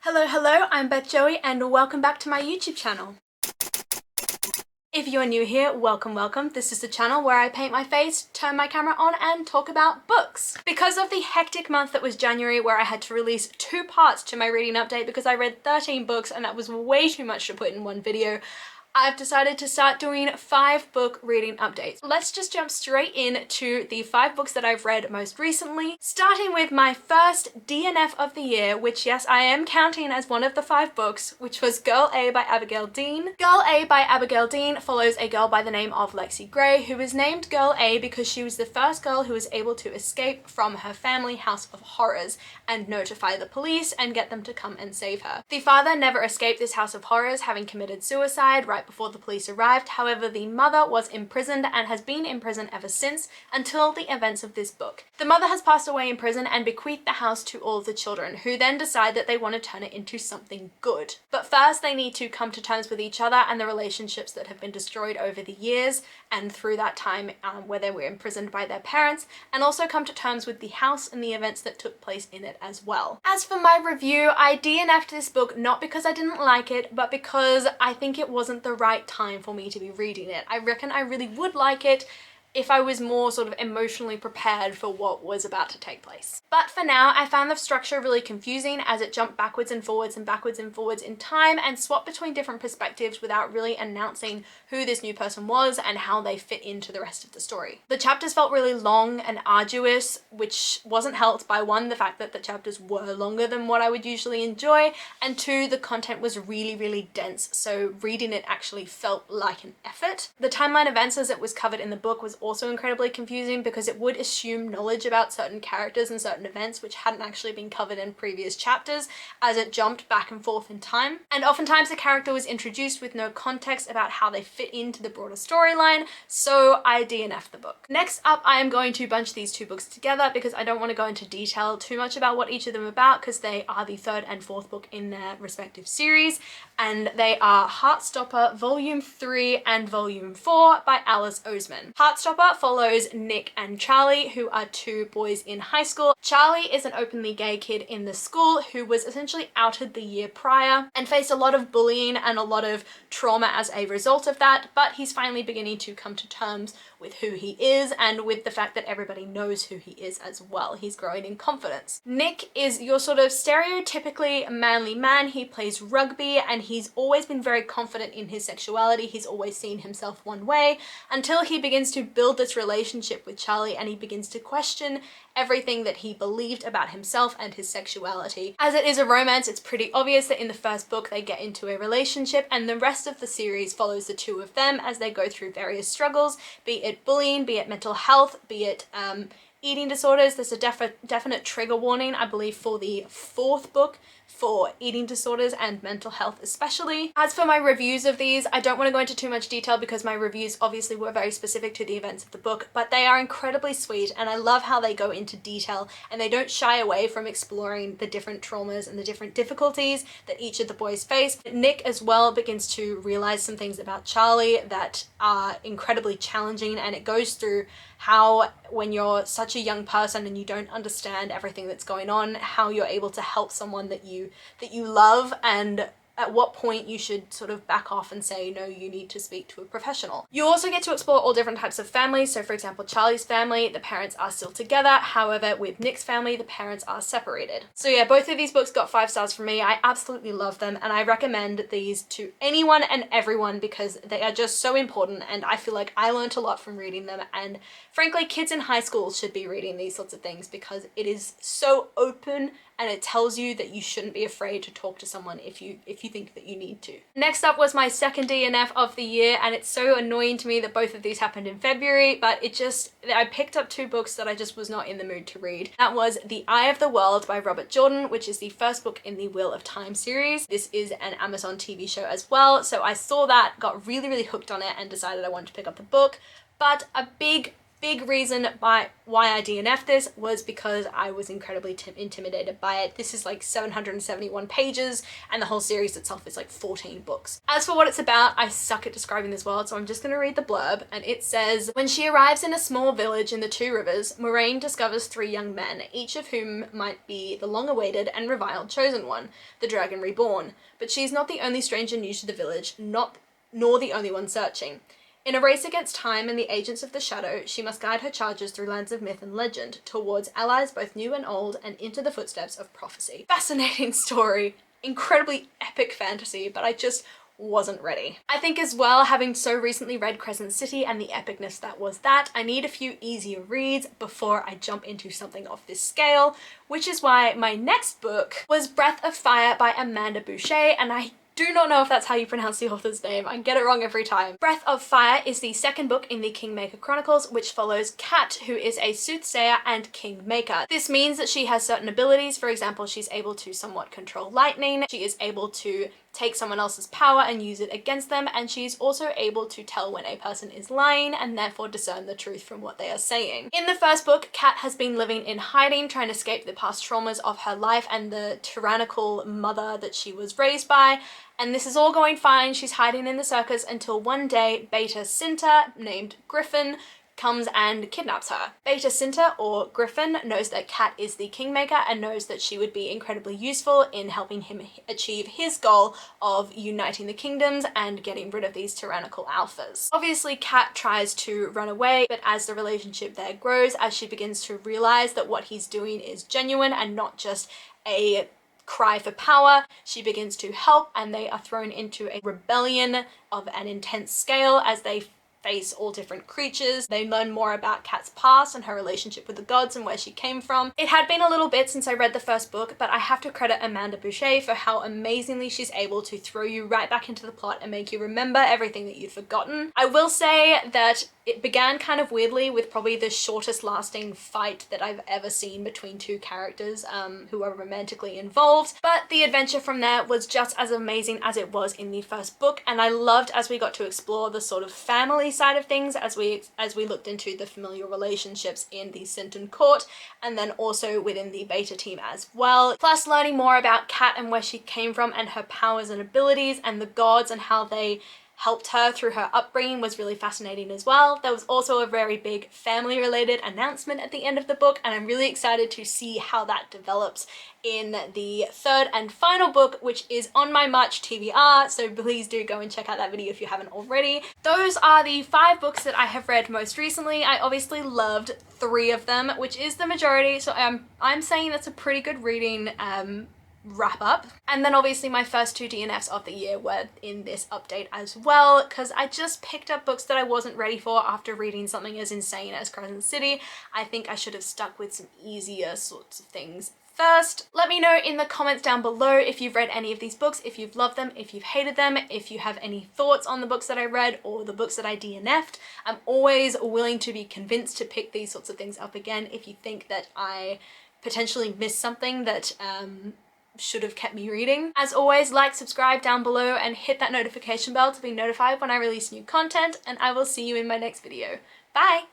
Hello, I'm Beth Joey and welcome back to my YouTube channel. If you are new here, welcome. This is the channel where I paint my face, turn my camera on and talk about books. Because of the hectic month that was January where I had to release 2 parts to my reading update because I read 13 books and that was way too much to put in one video, I've decided to start doing 5 book reading updates. Let's just jump straight into the 5 books that I've read most recently, starting with my first DNF of the year, which yes, I am counting as one of the 5 books, which was Girl A by Abigail Dean. Girl A by Abigail Dean follows a girl by the name of Lexi Gray, who was named Girl A because she was the first girl who was able to escape from her family house of horrors and notify the police and get them to come and save her. The father never escaped this house of horrors, having committed suicide right before the police arrived. However, the mother was imprisoned and has been in prison ever since until the events of this book. The mother has passed away in prison and bequeathed the house to all the children, who then decide that they want to turn it into something good. But first they need to come to terms with each other and the relationships that have been destroyed over the years and through that time where they were imprisoned by their parents, and also come to terms with the house and the events that took place in it as well. As for my review, I DNF'd this book not because I didn't like it, but because I think it wasn't the right time for me to be reading it. I reckon I really would like it if I was more sort of emotionally prepared for what was about to take place. But for now, I found the structure really confusing as it jumped backwards and forwards in time and swapped between different perspectives without really announcing who this new person was and how they fit into the rest of the story. The chapters felt really long and arduous, which wasn't helped by 1, the fact that the chapters were longer than what I would usually enjoy, and 2, the content was really dense, so reading it actually felt like an effort. The timeline events as it was covered in the book was also incredibly confusing because it would assume knowledge about certain characters and certain events which hadn't actually been covered in previous chapters as it jumped back and forth in time. And oftentimes a character was introduced with no context about how they fit into the broader storyline, so I DNF'd the book. Next up, I am going to bunch these 2 books together because I don't want to go into detail too much about what each of them are about because they are the 3rd and 4th book in their respective series, and they are Heartstopper Volume 3 and Volume 4 by Alice Oseman. Heartstopper follows Nick and Charlie, who are 2 boys in high school. Charlie is an openly gay kid in the school who was essentially outed the year prior and faced a lot of bullying and a lot of trauma as a result of that, but he's finally beginning to come to terms with who he is and with the fact that everybody knows who he is as well. He's growing in confidence. Nick is your sort of stereotypically manly man. He plays rugby and he's always been very confident in his sexuality. He's always seen himself one way until he begins to build this relationship with Charlie and he begins to question everything that he believed about himself and his sexuality. As it is a romance, it's pretty obvious that in the first book they get into a relationship, and the rest of the series follows the 2 of them as they go through various struggles, be it bullying, be it mental health, be it eating disorders. There's a definite trigger warning, I believe, for the 4th book for eating disorders and mental health especially. As for my reviews of these, I don't want to go into too much detail because my reviews obviously were very specific to the events of the book, but they are incredibly sweet and I love how they go into detail and they don't shy away from exploring the different traumas and the different difficulties that each of the boys face. Nick as well begins to realize some things about Charlie that are incredibly challenging, and it goes through how when you're such a young person and you don't understand everything that's going on, how you're able to help someone that you love, and at what point you should sort of back off and say, no, you need to speak to a professional. You also get to explore all different types of families. So for example, Charlie's family, the parents are still together. However, with Nick's family, the parents are separated. So yeah, both of these books got 5 stars from me. I absolutely love them and I recommend these to anyone and everyone because they are just so important and I feel like I learned a lot from reading them, and frankly, kids in high school should be reading these sorts of things because it is so open and it tells you that you shouldn't be afraid to talk to someone if you think that you need to. Next up was my second DNF of the year, and it's so annoying to me that both of these happened in February, but I picked up 2 books that I just was not in the mood to read. That was The Eye of the World by Robert Jordan, which is the first book in the Wheel of Time series. This is an Amazon TV show as well, so I saw that, got really hooked on it and decided I wanted to pick up the book. But a big big reason why I DNF'd this was because I was incredibly intimidated by it. This is like 771 pages and the whole series itself is like 14 books. As for what it's about, I suck at describing this world, so I'm just going to read the blurb, and it says, when she arrives in a small village in the Two Rivers, Moraine discovers 3 young men, each of whom might be the long-awaited and reviled chosen one, the Dragon Reborn. But she's not the only stranger new to the village, nor the only one searching. In a race against time and the agents of the shadow, she must guide her charges through lands of myth and legend, towards allies both new and old, and into the footsteps of prophecy. Fascinating story, incredibly epic fantasy, but I just wasn't ready. I think as well, having so recently read Crescent City and the epicness that was that, I need a few easier reads before I jump into something of this scale, which is why my next book was Breath of Fire by Amanda Bouchet, and I do not know if that's how you pronounce the author's name. I get it wrong every time. Breath of Fire is the second book in the Kingmaker Chronicles, which follows Kat, who is a soothsayer and kingmaker. This means that she has certain abilities. For example, she's able to somewhat control lightning. She is able to take someone else's power and use it against them, and she's also able to tell when a person is lying and therefore discern the truth from what they are saying. In the first book, Kat has been living in hiding, trying to escape the past traumas of her life and the tyrannical mother that she was raised by, and this is all going fine. She's hiding in the circus until one day Beta Cinta, named Griffin, comes and kidnaps her. Beta Cinta, or Griffin, knows that Kat is the Kingmaker and knows that she would be incredibly useful in helping him achieve his goal of uniting the kingdoms and getting rid of these tyrannical alphas. Obviously, Kat tries to run away, but as the relationship there grows, as she begins to realize that what he's doing is genuine and not just a cry for power, she begins to help, and they are thrown into a rebellion of an intense scale as they face all different creatures. They learn more about Kat's past and her relationship with the gods and where she came from. It had been a little bit since I read the first book, but I have to credit Amanda Bouchet for how amazingly she's able to throw you right back into the plot and make you remember everything that you'd forgotten. I will say that it began kind of weirdly with probably the shortest lasting fight that I've ever seen between two characters who are romantically involved, but the adventure from there was just as amazing as it was in the first book, and I loved as we got to explore the sort of family side of things as we looked into the familial relationships in the Sinton court, and then also within the Beta team as well. Plus learning more about Kat and where she came from and her powers and abilities and the gods and how they helped her through her upbringing was really fascinating as well. There was also a very big family related announcement at the end of the book, and I'm really excited to see how that develops in the third and final book, which is on my March TBR, so please do go and check out that video if you haven't already. Those are the 5 books that I have read most recently. I obviously loved 3 of them, which is the majority, so I'm saying that's a pretty good reading wrap up. And then obviously my first 2 DNFs of the year were in this update as well, because I just picked up books that I wasn't ready for after reading something as insane as Crescent City. I think I should have stuck with some easier sorts of things first. Let me know in the comments down below if you've read any of these books, if you've loved them, if you've hated them, if you have any thoughts on the books that I read or the books that I DNF'd. I'm always willing to be convinced to pick these sorts of things up again if you think that I potentially missed something that should have kept me reading. As always, like, subscribe down below and hit that notification bell to be notified when I release new content, and I will see you in my next video. Bye!